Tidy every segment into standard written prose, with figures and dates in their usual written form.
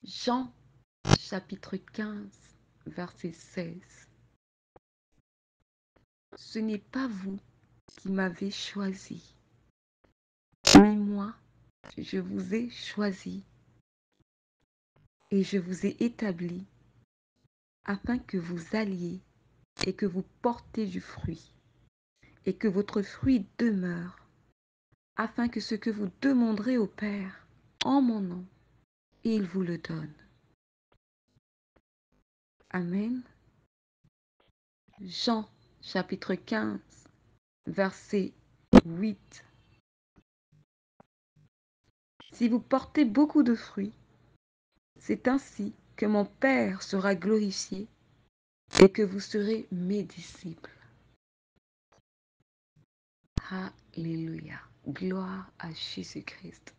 Jean chapitre 15, verset 16. Ce n'est pas vous qui m'avez choisi, mais moi, je vous ai choisi et je vous ai établi afin que vous alliez et que vous portez du fruit et que votre fruit demeure, afin que ce que vous demanderez au Père en mon nom, il vous le donne. Amen. Jean chapitre 15, verset 8. Si vous portez beaucoup de fruits, c'est ainsi que mon Père sera glorifié et que vous serez mes disciples. Alléluia. Gloire à Jésus-Christ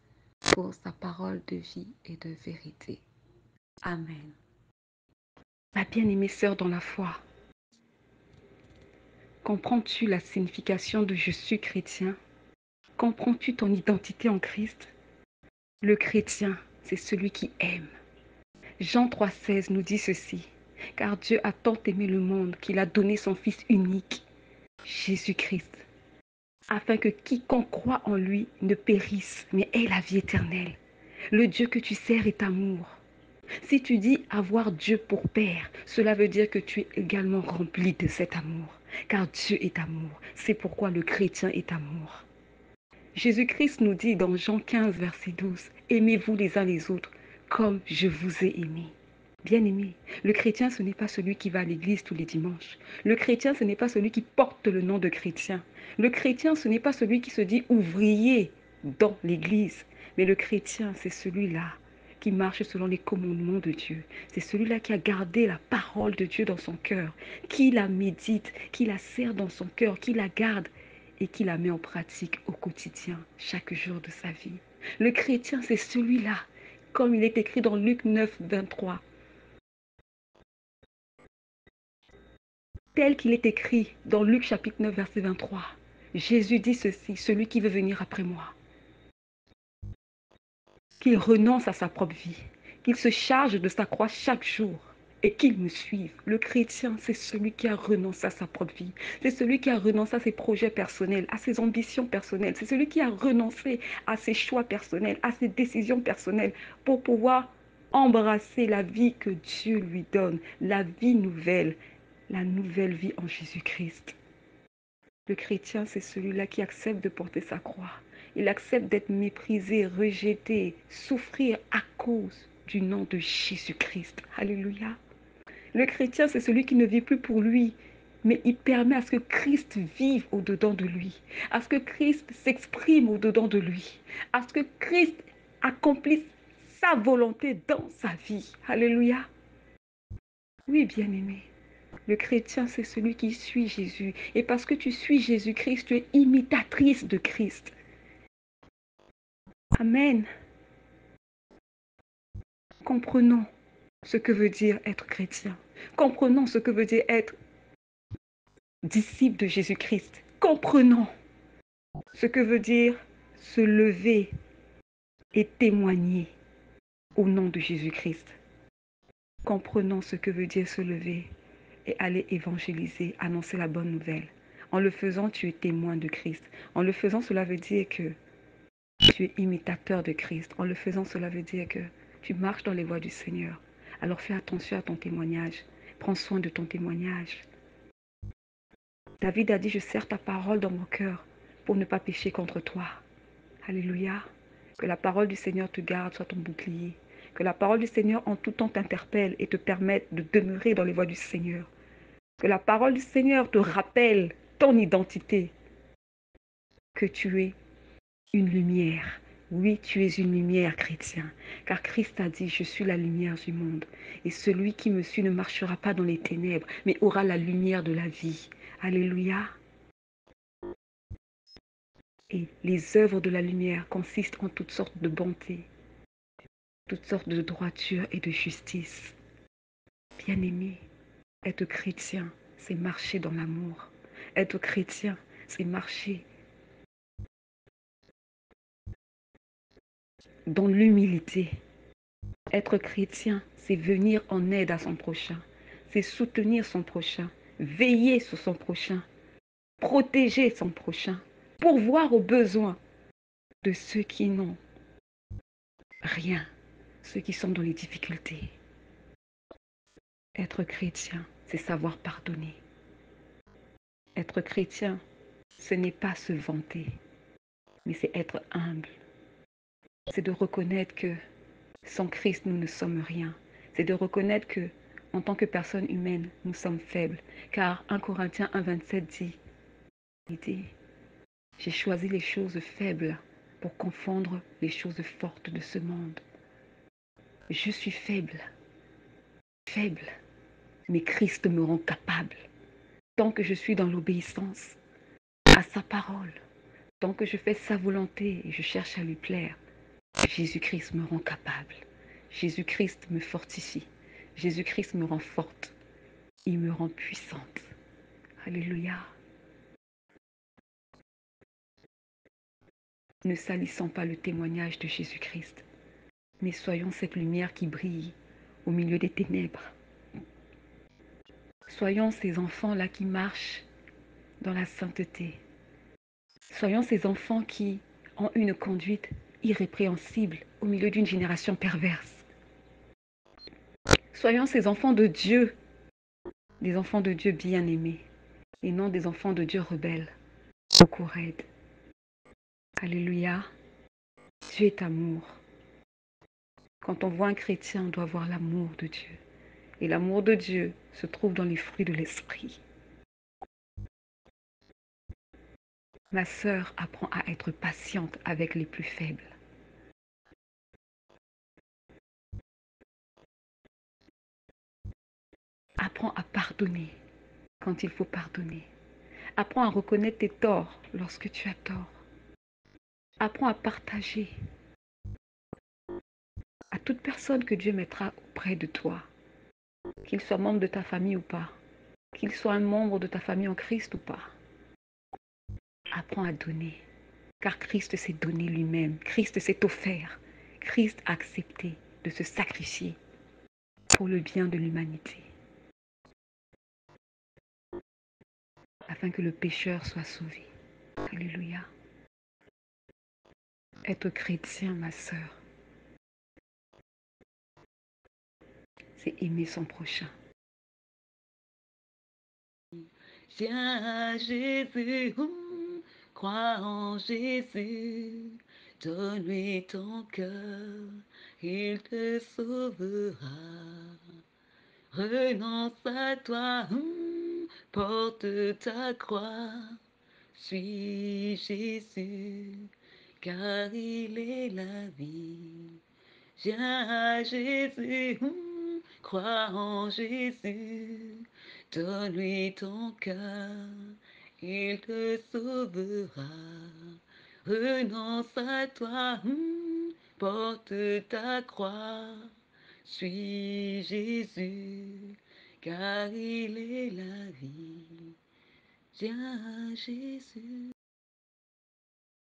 pour sa parole de vie et de vérité. Amen. Ma bien-aimée sœur dans la foi, comprends-tu la signification de je suis chrétien? Comprends-tu ton identité en Christ? Le chrétien, c'est celui qui aime. Jean 3,16 nous dit ceci. Car Dieu a tant aimé le monde qu'il a donné son Fils unique, Jésus-Christ, afin que quiconque croit en lui ne périsse, mais ait la vie éternelle. Le Dieu que tu sers est amour. Si tu dis avoir Dieu pour Père, cela veut dire que tu es également rempli de cet amour, car Dieu est amour. C'est pourquoi le chrétien est amour. Jésus-Christ nous dit dans Jean 15, verset 12, « Aimez-vous les uns les autres comme je vous ai aimés. » Bien-aimé, le chrétien, ce n'est pas celui qui va à l'église tous les dimanches. Le chrétien, ce n'est pas celui qui porte le nom de chrétien. Le chrétien, ce n'est pas celui qui se dit ouvrier dans l'église. Mais le chrétien, c'est celui-là qui marche selon les commandements de Dieu. C'est celui-là qui a gardé la parole de Dieu dans son cœur, qui la médite, qui la serre dans son cœur, qui la garde et qui la met en pratique au quotidien, chaque jour de sa vie. Le chrétien, c'est celui-là, comme il est écrit dans Luc 9, 23. Tel qu'il est écrit dans Luc chapitre 9, verset 23. Jésus dit ceci, celui qui veut venir après moi, qu'il renonce à sa propre vie, qu'il se charge de sa croix chaque jour et qu'il me suive. Le chrétien, c'est celui qui a renoncé à sa propre vie. C'est celui qui a renoncé à ses projets personnels, à ses ambitions personnelles. C'est celui qui a renoncé à ses choix personnels, à ses décisions personnelles pour pouvoir embrasser la vie que Dieu lui donne, la vie nouvelle, la nouvelle vie en Jésus-Christ. Le chrétien, c'est celui-là qui accepte de porter sa croix. Il accepte d'être méprisé, rejeté, souffrir à cause du nom de Jésus-Christ. Alléluia. Le chrétien, c'est celui qui ne vit plus pour lui, mais il permet à ce que Christ vive au-dedans de lui, à ce que Christ s'exprime au-dedans de lui, à ce que Christ accomplisse sa volonté dans sa vie. Alléluia. Oui, bien-aimé. Le chrétien, c'est celui qui suit Jésus. Et parce que tu suis Jésus-Christ, tu es imitatrice de Christ. Amen. Comprenons ce que veut dire être chrétien. Comprenons ce que veut dire être disciple de Jésus-Christ. Comprenons ce que veut dire se lever et témoigner au nom de Jésus-Christ. Comprenons ce que veut dire se lever et aller évangéliser, annoncer la bonne nouvelle. En le faisant, tu es témoin de Christ. En le faisant, cela veut dire que tu es imitateur de Christ. En le faisant, cela veut dire que tu marches dans les voies du Seigneur. Alors fais attention à ton témoignage. Prends soin de ton témoignage. David a dit, je serre ta parole dans mon cœur pour ne pas pécher contre toi. Alléluia. Que la parole du Seigneur te garde, soit ton bouclier. Que la parole du Seigneur en tout temps t'interpelle et te permette de demeurer dans les voies du Seigneur. Que la parole du Seigneur te rappelle ton identité. Que tu es une lumière. Oui, tu es une lumière, chrétien. Car Christ a dit, je suis la lumière du monde. Et celui qui me suit ne marchera pas dans les ténèbres, mais aura la lumière de la vie. Alléluia. Et les œuvres de la lumière consistent en toutes sortes de bonté, toutes sortes de droiture et de justice. Bien-aimé, être chrétien, c'est marcher dans l'amour. Être chrétien, c'est marcher dans l'humilité. Être chrétien, c'est venir en aide à son prochain, c'est soutenir son prochain, veiller sur son prochain, protéger son prochain, pourvoir aux besoins de ceux qui n'ont rien, ceux qui sont dans les difficultés. Être chrétien, c'est savoir pardonner. Être chrétien, ce n'est pas se vanter, mais c'est être humble. C'est de reconnaître que sans Christ, nous ne sommes rien. C'est de reconnaître que, en tant que personne humaine, nous sommes faibles. Car 1 Corinthiens 1,27 dit, j'ai choisi les choses faibles pour confondre les choses fortes de ce monde. Je suis faible, faible, mais Christ me rend capable. Tant que je suis dans l'obéissance à sa parole, tant que je fais sa volonté et je cherche à lui plaire, Jésus-Christ me rend capable. Jésus-Christ me fortifie. Jésus-Christ me rend forte. Il me rend puissante. Alléluia. Ne salissons pas le témoignage de Jésus-Christ, mais soyons cette lumière qui brille au milieu des ténèbres. Soyons ces enfants-là qui marchent dans la sainteté. Soyons ces enfants qui ont une conduite irrépréhensible au milieu d'une génération perverse. Soyons ces enfants de Dieu, des enfants de Dieu bien-aimés, et non des enfants de Dieu rebelles, beaucoup raides. Alléluia. Dieu est amour. Quand on voit un chrétien, on doit voir l'amour de Dieu. Et l'amour de Dieu se trouve dans les fruits de l'esprit. Ma sœur apprend à être patiente avec les plus faibles. Apprends à pardonner quand il faut pardonner. Apprends à reconnaître tes torts lorsque tu as tort. Apprends à partager à toute personne que Dieu mettra auprès de toi, qu'il soit membre de ta famille ou pas, qu'il soit un membre de ta famille en Christ ou pas. Apprends à donner, car Christ s'est donné lui-même. Christ s'est offert. Christ a accepté de se sacrifier pour le bien de l'humanité, afin que le pécheur soit sauvé. Alléluia. Être chrétien, ma sœur, c'est aimer son prochain. Viens à Jésus, crois en Jésus, donne-lui ton cœur, il te sauvera. Renonce à toi, porte ta croix, suis Jésus, car il est la vie. Viens à Jésus, crois en Jésus, donne-lui ton cœur, il te sauvera. Renonce à toi, porte ta croix, suis Jésus, car il est la vie. Viens à Jésus.